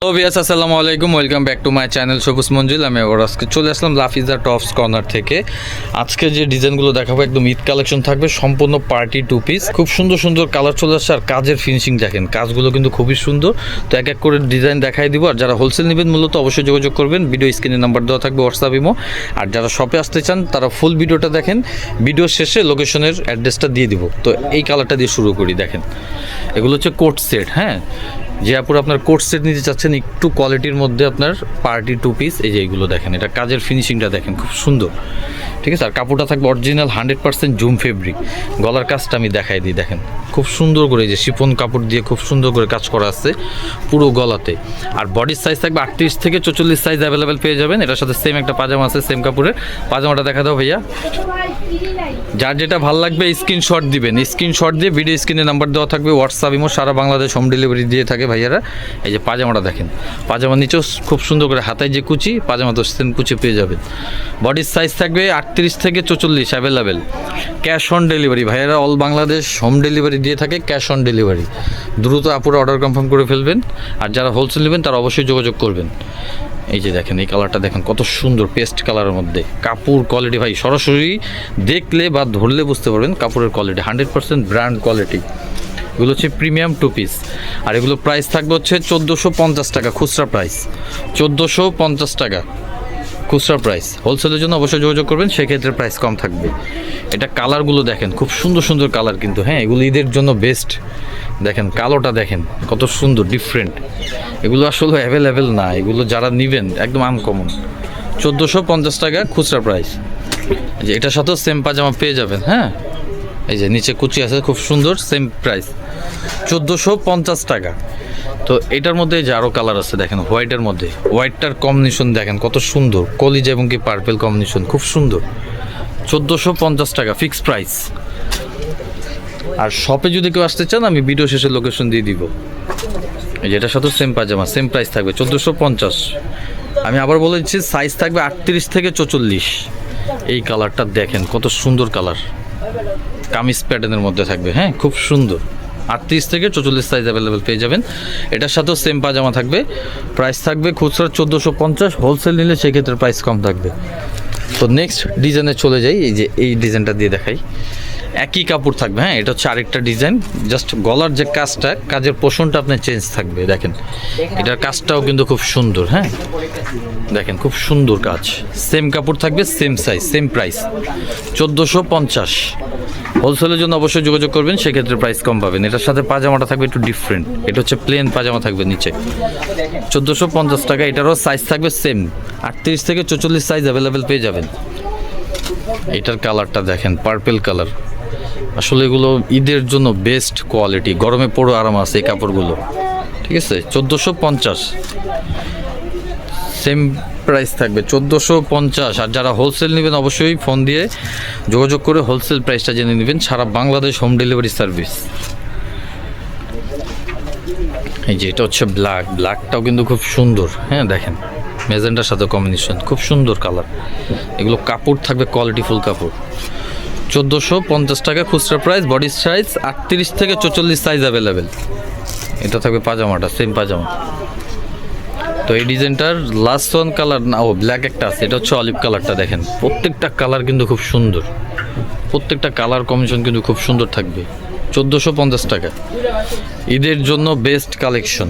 Viewers আসসালামু আলাইকুম, welcome back to my channel সবুজ মঞ্জিল। আমি আবার আজকে চলে আসলাম লাফিজা টপস কর্নার থেকে। আজকে যে ডিজাইনগুলো দেখাবো একদম ঈদ কালেকশন থাকবে, সম্পূর্ণ পার্টি টু পিস। খুব সুন্দর সুন্দর কালার চলে আসছে, আর কাজের ফিনিশিং দেখেন, কাজগুলো কিন্তু খুবই সুন্দর। তো এক এক করে ডিজাইন দেখাই দিব। আর যারা হোলসেল নেবেন মূলত অবশ্যই যোগাযোগ করবেন, ভিডিও স্ক্রিনে নাম্বার দেওয়া থাকবে, হোয়াটসঅ্যাপ ইমো। আর যারা শপে আসতে চান তারা ফুল ভিডিওটা দেখেন, ভিডিও শেষে লোকেশনের অ্যাড্রেসটা দিয়ে দিব। তো এই কালারটা দিয়ে শুরু করি। দেখেন এগুলো হচ্ছে কোট সেট। হ্যাঁ, যে আপুর আপনার কোট সেট নিতে চাচ্ছেন একটু কোয়ালিটির মধ্যে, আপনার পার্টি টু পিস, এই যে এইগুলো দেখেন, এটা কাজের ফিনিশিংটা দেখেন খুব সুন্দর। ঠিক আছে, আর কাপড়টা থাকবে অরিজিনাল 100% জুম ফেব্রিক। গলার কাজটা আমি দেখাই দিই, দেখেন খুব সুন্দর করে, যে শিফন কাপড় দিয়ে খুব সুন্দর করে কাজ করা আছে পুরো গলাতে। আর বডির সাইজ থাকবে 38 থেকে 44 সাইজ অ্যাভেলেবেল পেয়ে যাবেন। এটার সাথে সেম একটা পাজামা আছে, সেম কাপড়ের পাজামাটা দেখা দাও ভাইয়া। যার যেটা ভালো লাগবে স্ক্রিনশট দিবেন, স্ক্রিনশট দিয়ে ভিডিও স্ক্রিনে নাম্বার দেওয়া থাকবে, হোয়াটসঅ্যাপ ইমো, সারা বাংলাদেশ হোম ডেলিভারি দিয়ে থাকে ভাইয়ারা। এই যে পাজামাটা দেখেন, পাজামার নিচেও খুব সুন্দর করে হাতায় যে কুচি, পাজামা তো সেম কুচি পেয়ে যাবেন। বডির সাইজ থাকবে 38 থেকে 44 অ্যাভেলেবেল। ক্যাশ অন ডেলিভারি ভাইয়ারা অল বাংলাদেশ হোম ডেলিভারি দিয়ে থাকে, ক্যাশ অন ডেলিভারি। দ্রুত আপুরা অর্ডার কনফার্ম করে ফেলবেন। আর যারা হোলসেল নেবেন তারা অবশ্যই যোগাযোগ করবেন। এই যে দেখেন, এই কালারটা দেখেন কত সুন্দর, পেস্ট কালারের মধ্যে। কাপড় কোয়ালিটি ভাই সরাসরি দেখলে বা ধরলে বুঝতে পারবেন কাপড়ের কোয়ালিটি 100% ব্র্যান্ড কোয়ালিটি। এগুলো হচ্ছে প্রিমিয়াম টু পিস। আর এগুলো প্রাইস থাকবে হচ্ছে 1450 টাকা খুচরা প্রাইস, 1450 টাকা খুচরা প্রাইস। হোলসেলের জন্য অবশ্যই যোগাযোগ করবেন, সেক্ষেত্রে প্রাইস কম থাকবে। এটা কালারগুলো দেখেন খুব সুন্দর সুন্দর কালার কিন্তু। হ্যাঁ, এগুলো ঈদের জন্য বেস্ট। দেখেন কালোটা দেখেন কত সুন্দর, ডিফারেন্ট। এগুলো আসলে অ্যাভেলেবেল না, এগুলো যারা নেবেন একদম আনকমন। 1450 টাকা খুচরা প্রাইস। যে এটার সাথেও সেম পাজামা পেয়ে যাবেন। হ্যাঁ, এই যে নিচে কুচি আছে খুব সুন্দর, সেম প্রাইস 1450 টাকা। তো এটার মধ্যে যে আরও কালার আছে দেখেন, হোয়াইটের মধ্যে, হোয়াইটটার কম্বিনেশন দেখেন কত সুন্দর, কলিজা এবং কি পার্পেল কম্বিনেশন খুব সুন্দর। 1450 টাকা ফিক্স প্রাইস। আর শপে যদি কেউ আসতে চান আমি ভিডিও শেষে লোকেশন দিয়ে দিব। এই যে এটার সাথে সেম পাজামা, সেম প্রাইস থাকবে 1450। আমি আবার বলে দিচ্ছি, সাইজ থাকবে 38 থেকে 44। এই কালারটা দেখেন কত সুন্দর কালার, কামিজ প্যাটার্নের মধ্যে থাকবে। হ্যাঁ, খুব সুন্দর। 38 থেকে 44 সাইজ অ্যাভেলেবেল পেয়ে যাবেন। এটার সাথেও সেম পাজামা থাকবে, প্রাইস থাকবে খুচরা 1450, হোলসেল নিলে সেক্ষেত্রে প্রাইস কম থাকবে। তো নেক্সট ডিজাইনে চলে যাই। এই যে এই ডিজাইনটা দিয়ে দেখাই, একই কাপড় থাকবে। হ্যাঁ, এটা হচ্ছে আরেকটা ডিজাইন, জাস্ট গলার যে কাজটা, কাজের পোষণটা আপনার চেঞ্জ থাকবে। দেখেন এটার কাজটাও কিন্তু খুব সুন্দর। হ্যাঁ, দেখেন খুব সুন্দর কাজ, সেম কাপড় থাকবে, সেম সাইজ, সেম প্রাইস 1450। হোলসেলের জন্য অবশ্যই যোগাযোগ করবেন, সেক্ষেত্রে প্রাইস কম পাবেন। এটার সাথে পাজামাটা থাকবে একটু ডিফারেন্ট, এটা হচ্ছে প্লেন পাজামা থাকবে নিচে, 1450 টাকা। এটারও সাইজ থাকবে সেম, 38 থেকে 44 সাইজ অ্যাভেলেবেল পেয়ে যাবেন। এটার কালারটা দেখেন, পার্পেল কালার। আসলে এগুলো ঈদের জন্য বেস্ট কোয়ালিটি, গরমে পরও আরাম আছে এই কাপড়গুলো। ঠিক আছে, 1450 সেম প্রাইস থাকবে 1450। আর যারা হোলসেল নেবেন অবশ্যই ফোন দিয়ে যোগাযোগ করে হোলসেল প্রাইসটা জেনে নেবেন। সারা বাংলাদেশ হোম ডেলিভারি সার্ভিস। এই যে এটা হচ্ছে ব্ল্যাক, ব্ল্যাকটাও কিন্তু খুব সুন্দর। হ্যাঁ দেখেন, মেজেন্টার সাথে কম্বিনেশন খুব সুন্দর কালার। এগুলো কাপড় থাকবে কোয়ালিটিফুল কাপড়, 1450 টাকা খুচরা প্রাইস। বডি সাইজ 38 থেকে 44 সাইজ অ্যাভেলেবেল। এটা থাকবে পাজামাটা, সেম পাজামা। তো এই ডিজাইনটার লাস্ট ওয়ান কালার না, ও ব্ল্যাক একটা আছে, এটা হচ্ছে অলিভ কালারটা। দেখেন প্রত্যেকটা কালার কিন্তু খুব সুন্দর, প্রত্যেকটা কালার কম্বিনেশন কিন্তু খুব সুন্দর থাকবে। 1450 টাকা ঈদের জন্য বেস্ট কালেকশন।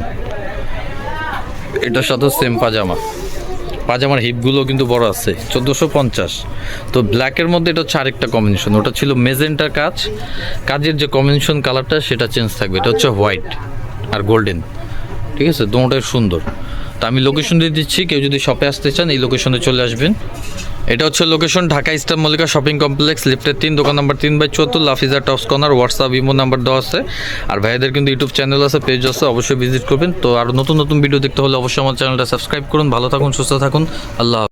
এটার সাথে সেম পাজামা, পাজামার হিপগুলো কিন্তু বড় আছে, 1450। তো ব্ল্যাকের মধ্যে এটা হচ্ছে আরেকটা কম্বিনেশন, ওটা ছিল মেজেন্টার কাজ, কাজের যে কম্বিনেশন কালারটা সেটা চেঞ্জ থাকবে। এটা হচ্ছে হোয়াইট আর গোল্ডেন। ঠিক আছে, দুটোটাই সুন্দর। তো আমি লোকেশন দিয়ে দিচ্ছি, কেউ যদি শপে আসতে চান এই লোকেশনে চলে আসবেন। এটা হচ্ছে location, Dhaka Easter Mallika shopping complex, লিফটের 3, দোকান number 3/74, Lafiza tops corner. WhatsApp imo number দেওয়া আছে। আর ভাইদের কিন্তু ইউটিউব চ্যানেল আছে, পেজ আছে, অবশ্যই ভিজিট করবেন। তো আরও নতুন নতুন ভিডিও দেখতে হলে অবশ্যই আমার চ্যানেলটা সাবস্ক্রাইব করুন। ভালো থাকুন, সুস্থ থাকুন, আল্লাহ।